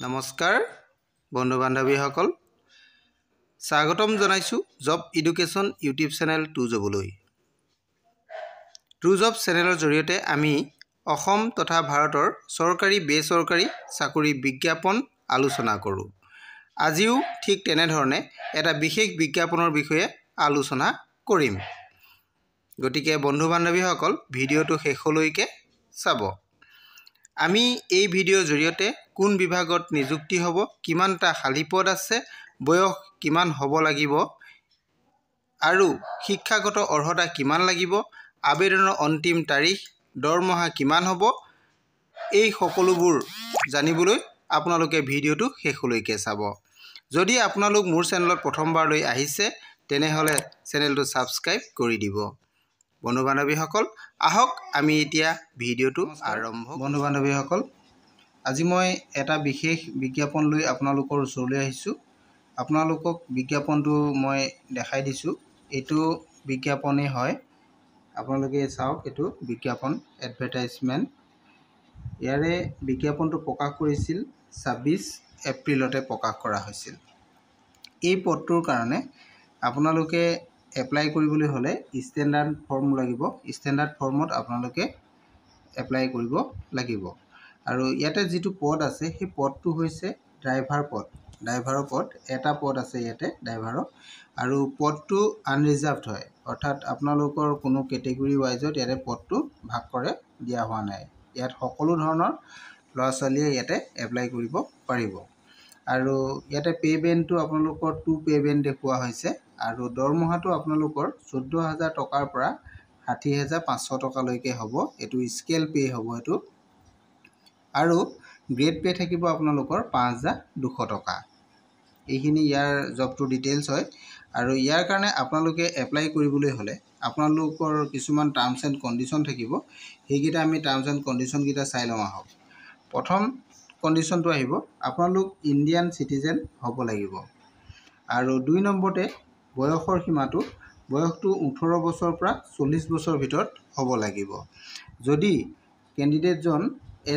নমস্কাৰ বন্ধু বান্ধৱীসকল স্বাগতম জনাইছো job education YouTube channel to জবলৈ টু জব চেনেলৰ জৰিয়তে আমি অসম তথা ভাৰতৰ চৰকাৰী বেচৰকাৰী চাকৰি বিজ্ঞাপন আলোচনা কৰোঁ। আজিও ঠিক তেনেধৰণে এটা বিশেষ বিজ্ঞাপনৰ বিষয়ে আলোচনা কৰিম। গতিকে বন্ধু বান্ধৱীসকল ভিডিঅ'টো শেষলৈকে চাব। আমি এই ভিডিঅ'ৰ জৰিয়তে কোন বিভাগত নিযুক্তি হ'ব, কিমানটা খালী পদ আছে, বয়স কিমান হ'ব লাগিব আৰু শিক্ষাগত অৰ্হতা কিমান লাগিব, আবেদনৰ অন্তিম তাৰিখ, দৰমহা কিমান হ'ব, এই সকলোবোৰ জানিবলৈ আপোনালোকে ভিডিঅ'টো শেষলৈকে চাব। যদি আপোনালোক মোৰ চেনেলত প্ৰথমবাৰলৈ আহিছে তেনেহ'লে চেনেলটো ছাবস্ক্ৰাইব কৰি দিব। বন্ধু বান্ধৱীসকল আহক আমি এতিয়া ভিডিঅ'টো আৰম্ভ। বন্ধু বান্ধৱীসকল আজি মই এটা বিশেষ বিজ্ঞাপন লৈ আপোনালোকৰ ওচৰলৈ আহিছোঁ। আপোনালোকক বিজ্ঞাপনটো মই দেখাই দিছোঁ। এইটো বিজ্ঞাপনেই হয়, আপোনালোকে চাওক। এইটো বিজ্ঞাপন এডভাৰটাইজমেণ্ট। ইয়াৰে বিজ্ঞাপনটো প্ৰকাশ কৰিছিল 26 এপ্ৰিলতে প্ৰকাশ কৰা হৈছিল। এই পদটোৰ কাৰণে আপোনালোকে এপ্লাই কৰিবলৈ হ'লে ষ্টেণ্ডাৰ্ড ফৰ্ম লাগিব। ষ্টেণ্ডাৰ্ড ফৰ্মত আপোনালোকে এপ্লাই কৰিব লাগিব। আৰু ইয়াতে যিটো পদ আছে সেই পদটো হৈছে ড্ৰাইভাৰ পদ। ড্ৰাইভাৰৰ পদ এটা পদ আছে ইয়াতে ড্ৰাইভাৰৰ, আৰু পদটো আনৰিজাৰ্ভড হয়, অৰ্থাৎ আপোনালোকৰ কোনো কেটেগৰী ৱাইজত ইয়াতে পদটো ভাগ কৰে দিয়া হোৱা নাই। ইয়াত সকলো ধৰণৰ ল'ৰা ছোৱালীয়ে ইয়াতে এপ্লাই কৰিব পাৰিব। আৰু ইয়াতে পে'মেণ্টটো আপোনালোকৰ 2 পে'মেণ্ট দেখুওৱা হৈছে, আৰু দৰমহাটো আপোনালোকৰ 14,000 টকাৰ পৰা 60,500 টকালৈকে হ'ব। এইটো স্কেল পে' হ'ব এইটো। আৰু গ্ৰেড পে' থাকিব আপোনালোকৰ 5,200 টকা। এইখিনি ইয়াৰ জবটোৰ ডিটেইলছ হয়। আৰু ইয়াৰ কাৰণে আপোনালোকে এপ্লাই কৰিবলৈ হ'লে আপোনালোকৰ কিছুমান টাৰ্মছ এণ্ড কণ্ডিশ্যন থাকিব। সেইকেইটা আমি টাৰ্মছ এণ্ড কণ্ডিশ্যনকেইটা চাই লওঁ আহক। প্ৰথম কণ্ডিশ্যনটো আহিব, আপোনালোক ইণ্ডিয়ান চিটিজেন হ'ব লাগিব। আৰু 2 নম্বৰতে বয়সৰ সীমাটো, বয়সটো 18 বছৰৰ পৰা 40 বছৰৰ ভিতৰত হ'ব লাগিব। যদি কেণ্ডিডেটজন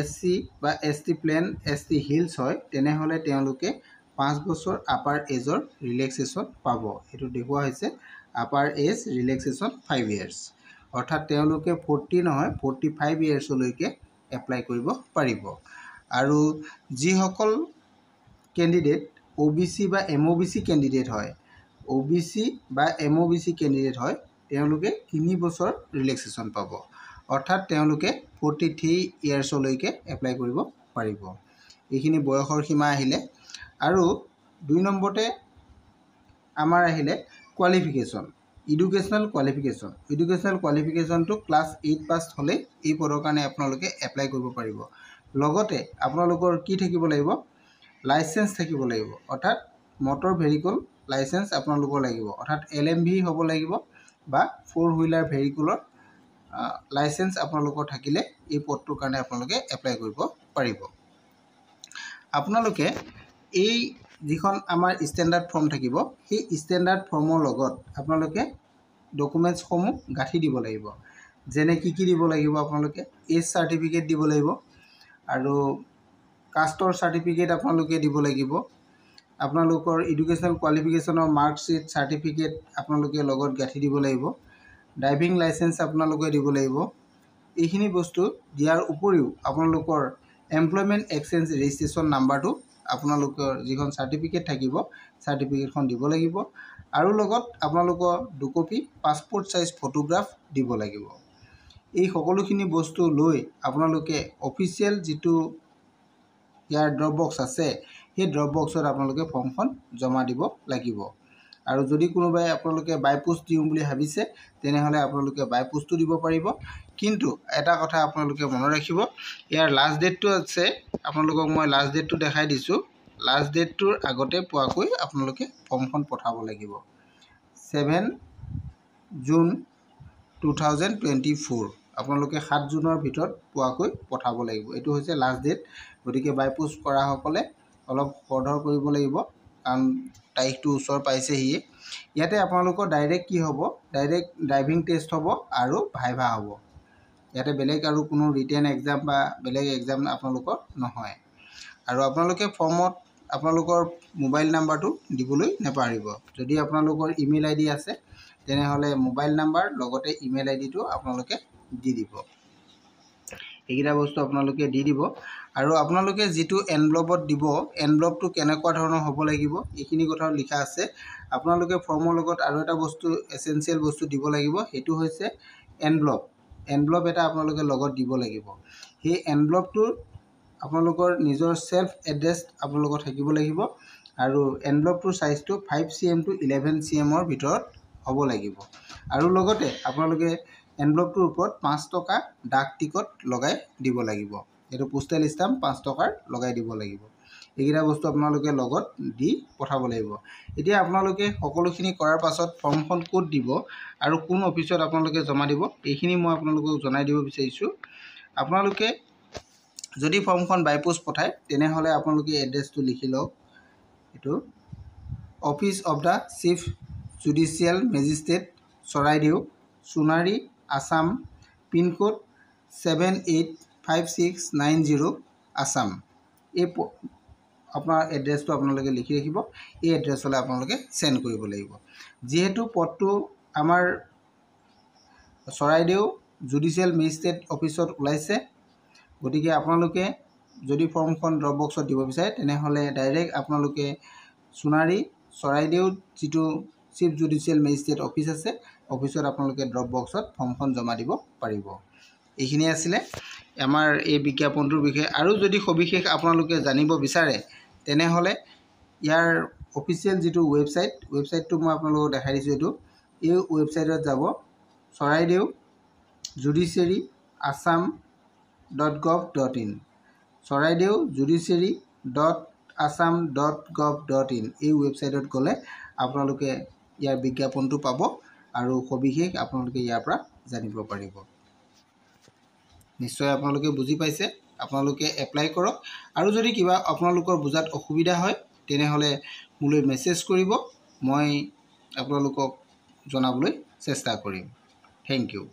SC বা ST প্লেন ST হিলছ হয় তেনেহ'লে তেওঁলোকে 5 বছৰ আপাৰ এজৰ ৰিলেক্সেশ্যন পাব। এইটো দেখুওৱা হৈছে আপাৰ এজ ৰিলেক্সেশ্যন 5 years, অৰ্থাৎ তেওঁলোকে 40 নহয় 45 yearsলৈকে এপ্লাই কৰিব পাৰিব। আৰু যিসকল কেণ্ডিডেট OBC বা MOBC কেণ্ডিডেট হয়, OBC বা MOBC কেণ্ডিডেট হয় তেওঁলোকে 3 বছৰ ৰিলেক্সেশ্যন পাব, অৰ্থাৎ তেওঁলোকে 43 yearsলৈকে এপ্লাই কৰিব পাৰিব। এইখিনি বয়সৰ সীমা আহিলে। আৰু 2 নম্বৰতে আমাৰ আহিলে কোৱালিফিকেশ্যন, এডুকেশ্যনেল কোৱালিফিকেশ্যন। এডুকেশ্যনেল কোৱালিফিকেশ্যনটো ক্লাছ 8 পাছ হ'লেই এই পদৰ কাৰণে আপোনালোকে এপ্লাই কৰিব পাৰিব। লগতে আপোনালোকৰ কি থাকিব লাগিব, লাইচেঞ্চ থাকিব লাগিব, অৰ্থাৎ মটৰ ভেহিকল লাইচেঞ্চ আপোনালোকৰ লাগিব, অৰ্থাৎ LMV হ'ব লাগিব বা 4 হুইলাৰ ভেহিকলৰ লাইচেঞ্চ আপোনালোকৰ থাকিলে এই পদটোৰ কাৰণে আপোনালোকে এপ্লাই কৰিব পাৰিব। আপোনালোকে এই যিখন আমাৰ ষ্টেণ্ডাৰ্ড ফৰ্ম থাকিব সেই ষ্টেণ্ডাৰ্ড ফৰ্মৰ লগত আপোনালোকে ডকুমেণ্টছসমূহ গাঁঠি দিব লাগিব। যেনে কি দিব লাগিব, আপোনালোকে এজ চাৰ্টিফিকেট দিব লাগিব, আৰু কাষ্টৰ চাৰ্টিফিকেট আপোনালোকে দিব লাগিব। আপোনালোকৰ এডুকেশ্যনেল কোৱালিফিকেশ্যনৰ মাৰ্কশ্বিট চাৰ্টিফিকেট আপোনালোকে লগত গাঁঠি দিব লাগিব। ড্ৰাইভিং লাইচেঞ্চ আপোনালোকে দিব লাগিব। এইখিনি বস্তু দিয়াৰ উপৰিও আপোনালোকৰ এমপ্লয়মেণ্ট এক্সচেঞ্জ ৰেজিষ্ট্ৰেশ্যন নাম্বাৰটো আপোনালোকৰ যিখন চাৰ্টিফিকেট থাকিব চাৰ্টিফিকেটখন দিব লাগিব। আৰু লগত আপোনালোকৰ 2 কপি পাছপৰ্ট চাইজ ফটোগ্ৰাফ দিব লাগিব। এই সকলোখিনি বস্তু লৈ আপোনালোকে অফিচিয়েল যিটো ইয়াৰ ড্ৰপ বক্স আছে সেই ড্ৰপ বক্সত আপোনালোকে ফৰ্মখন জমা দিব লাগিব। আৰু যদি কোনোবাই আপোনালোকে বাই পোষ্ট দিওঁ বুলি ভাবিছে তেনেহ'লে আপোনালোকে বাই পোষ্টো দিব পাৰিব। কিন্তু এটা কথা আপোনালোকে মনত ৰাখিব, ইয়াৰ লাষ্ট ডেটটো আছে, আপোনালোকক মই লাষ্ট ডেটটো দেখাই দিছোঁ। লাষ্ট ডেটটোৰ আগতে পোৱাকৈ আপোনালোকে ফৰ্মখন পঠাব লাগিব। 7 জুন 2024 আপোনালোকে 7 জুনৰ ভিতৰত পোৱাকৈ পঠাব লাগিব। এইটো হৈছে লাষ্ট ডেট। গতিকে বাই পোষ্ট কৰাসকলে অলপ খৰধৰ কৰিব লাগিব, কাৰণ তাৰিখটো ওচৰ পাইছেহিয়ে। ইয়াতে আপোনালোকৰ ডাইৰেক্ট কি হ'ব, ডাইৰেক্ট ড্ৰাইভিং টেষ্ট হ'ব আৰু ভাইভা হ'ব। ইয়াতে বেলেগ আৰু কোনো ৰিটেন এক্সাম বা বেলেগ এক্সাম আপোনালোকৰ নহয়। আৰু আপোনালোকে ফৰ্মত আপোনালোকৰ মোবাইল নাম্বাৰটো দিবলৈ নাপাহৰিব। যদি আপোনালোকৰ ইমেইল আইডি আছে তেনেহ'লে মোবাইল নাম্বাৰ লগতে ইমেইল আইডিটো আপোনালোকে দি দিব। এইকেইটা বস্তু আপোনালোকে দি দিব। আৰু আপোনালোকে যিটো এনভলপত দিব, এনভলপটো কেনেকুৱা ধৰণৰ হ'ব লাগিব এইখিনি কথাও লিখা আছে। আপোনালোকে ফৰ্মৰ লগত আৰু এটা বস্তু এসেনচিয়েল বস্তু দিব লাগিব, সেইটো হৈছে এনভলপ। এনভলপ এটা আপোনালোকে লগত দিব লাগিব। সেই এনভলপটোৰ আপোনালোকৰ নিজৰ সেলফ এড্ৰেছ আপোনালোকৰ থাকিব লাগিব আৰু এনভলপটোৰ সাইজটো 5 cm to 11 cm ভিতৰত হ'ব লাগিব। আৰু লগতে আপোনালোকে এনভলপটোৰ ওপৰত 5 টকা ডাক টিকট লগাই দিব লাগিব। এইটো পোষ্টেল ষ্টাম্প 5 টকাৰ লগাই দিব লাগিব। এইকেইটা বস্তু আপোনালোকে লগত দি পঠাব লাগিব। এতিয়া আপোনালোকে সকলোখিনি কৰাৰ পাছত ফৰ্মখন ক'ত দিব আৰু কোন অফিচত আপোনালোকে জমা দিব এইখিনি মই আপোনালোকক জনাই দিব বিচাৰিছোঁ। আপোনালোকে যদি ফৰ্মখন বাই পোষ্ট পঠায় তেনেহ'লে আপোনালোকে এড্ৰেছটো লিখি লওক। এইটো office of the chief judicial magistrate, Charaideo, Sonari, Assam, pincode 785690 Assam. এই আপোনাৰ এড্ৰেছটো আপোনালোকে লিখি ৰাখিব। এই এড্ৰেছলৈ আপোনালোকে সেন্ড কৰিব লাগিব। যেহেতু পদটো আমাৰ চৰাইদেউ জুডিচিয়েল মেজিষ্ট্ৰেট অফিচত ওলাইছে, গতিকে আপোনালোকে যদি ফৰ্মখন ড্ৰপ বক্সত দিব বিচাৰে তেনেহ'লে ডাইৰেক্ট আপোনালোকে সোণাৰী চৰাইদেউ যিটো চিফ জুডিচিয়েল মেজিষ্ট্ৰেট অফিচ আছে অফিচত আপোনালোকে ড্ৰপ বক্সত ফৰ্মখন জমা দিব পাৰিব। এইখিনি আছিলে আমাৰ এই বিজ্ঞাপনটোৰ বিষয়ে। আৰু যদি সবিশেষ আপোনালোকে জানিব বিচাৰে তেনেহ'লে ইয়াৰ অফিচিয়েল যিটো ৱেবছাইটটো মই আপোনালোকক দেখাই দিছোঁ। এই ৱেবছাইটত যাব চৰাইদেউ জুডিচিয়েৰী assam.gov.in, চৰাইদেউ judiciary.assam.gov.in। এই ৱেবছাইটত গ'লে আপোনালোকে ইয়াৰ বিজ্ঞাপনটো পাব আৰু সবিশেষ আপোনালোকে ইয়াৰ পৰা জানিব পাৰিব। নিশ্চয় আপোনালোকে বুজি পাইছে। আপোনালোকে এপ্লাই কৰক। আৰু যদি কিবা আপোনালোকৰ বুজাত অসুবিধা হয় তেনেহ'লে মোলৈ মেছেজ কৰিব, মই আপোনালোকক জনাবলৈ চেষ্টা কৰিম। Thank U.